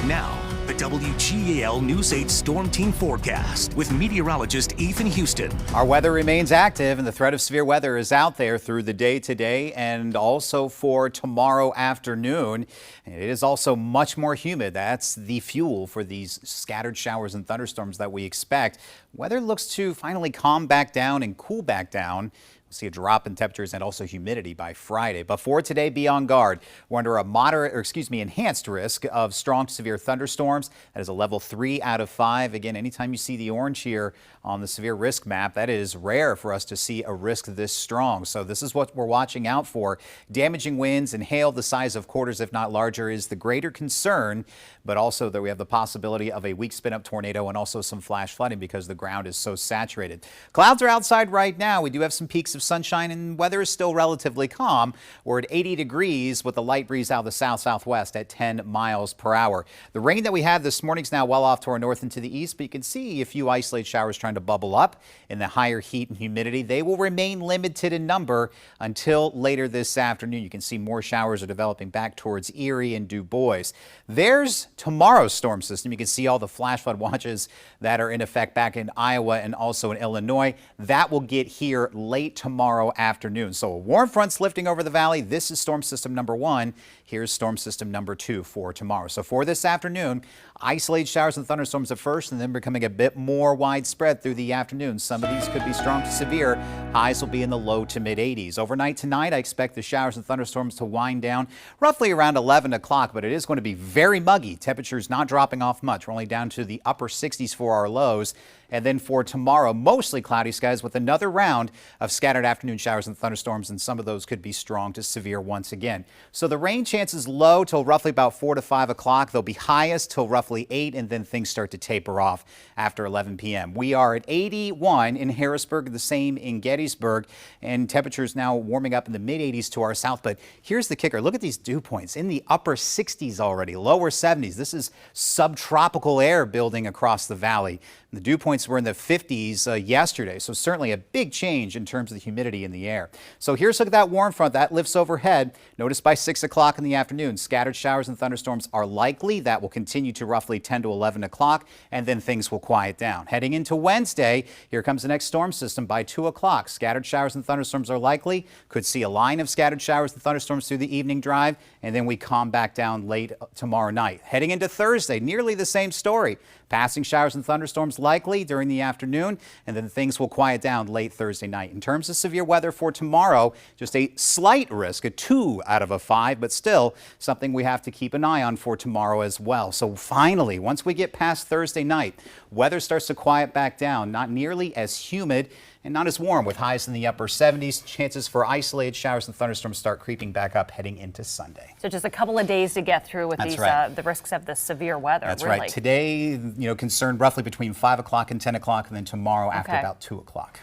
Now, the WGAL News 8 Storm Team Forecast with meteorologist Ethan Houston. Our weather remains active and the threat of severe weather is out there through the day today and also for tomorrow afternoon. It is also much more humid. That's the fuel for these scattered showers and thunderstorms that we expect. Weather looks to finally calm back down and cool back down. See a drop in temperatures and also humidity by Friday. But for today, be on guard. We're under a enhanced risk of strong to severe thunderstorms. That is a level 3 out of 5. Again, anytime you see the orange here on the severe risk map, that is rare for us to see a risk this strong. So this is what we're watching out for. Damaging winds and hail the size of quarters, if not larger, is the greater concern. But also that we have the possibility of a weak spin-up tornado and also some flash flooding because the ground is so saturated. Clouds are outside right now. We do have some peaks of sunshine and weather is still relatively calm. We're at 80 degrees with a light breeze out of the south-southwest at 10 miles per hour. The rain that we had this morning is now well off to our north and to the east, but you can see a few isolated showers trying to bubble up in the higher heat and humidity. They will remain limited in number until later this afternoon. You can see more showers are developing back towards Erie and Du Bois. There's tomorrow's storm system. You can see all the flash flood watches that are in effect back in Iowa and also in Illinois. That will get here late tomorrow afternoon. So a warm front's lifting over the valley. This is storm system number 1. Here's storm system number 2 for tomorrow. So for this afternoon, isolated showers and thunderstorms at first and then becoming a bit more widespread through the afternoon. Some of these could be strong to severe. Highs will be in the low to mid 80s. Overnight tonight, I expect the showers and thunderstorms to wind down roughly around 11 o'clock, but it is going to be very muggy. Temperatures not dropping off much. We're only down to the upper 60s for our lows. And then for tomorrow, mostly cloudy skies with another round of scattered afternoon showers and thunderstorms, and some of those could be strong to severe once again. So the rain chances low till roughly about 4 to 5 o'clock. They'll be highest till roughly 8, and then things start to taper off after 11 p.m. We are at 81 in Harrisburg, the same in Gettysburg, and temperatures now warming up in the mid 80s to our south. But here's the kicker. Look at these dew points in the upper 60s already, lower 70s. This is subtropical air building across the valley. The dew points were in the 50s yesterday, so certainly a big change in terms of the humidity in the air. So here's a look at that warm front that lifts overhead. Notice by 6 o'clock in the afternoon, scattered showers and thunderstorms are likely. That will continue to roughly 10 to 11 o'clock, and then things will quiet down. Heading into Wednesday, here comes the next storm system by 2 o'clock. Scattered showers and thunderstorms are likely. Could see a line of scattered showers and thunderstorms through the evening drive, and then we calm back down late tomorrow night. Heading into Thursday, nearly the same story. Passing showers and thunderstorms likely during the afternoon, and then things will quiet down late Thursday night. In terms of severe weather for tomorrow, just a slight risk, a 2 out of a 5, but still something we have to keep an eye on for tomorrow as well. So finally, once we get past Thursday night, weather starts to quiet back down, not nearly as humid and not as warm with highs in the upper 70s. Chances for isolated showers and thunderstorms start creeping back up heading into Sunday. So just a couple of days to get through with these the risks of the severe weather. That's really. right. Today, concerned roughly between 5 o'clock and 10 o'clock, and then tomorrow after about 2 o'clock.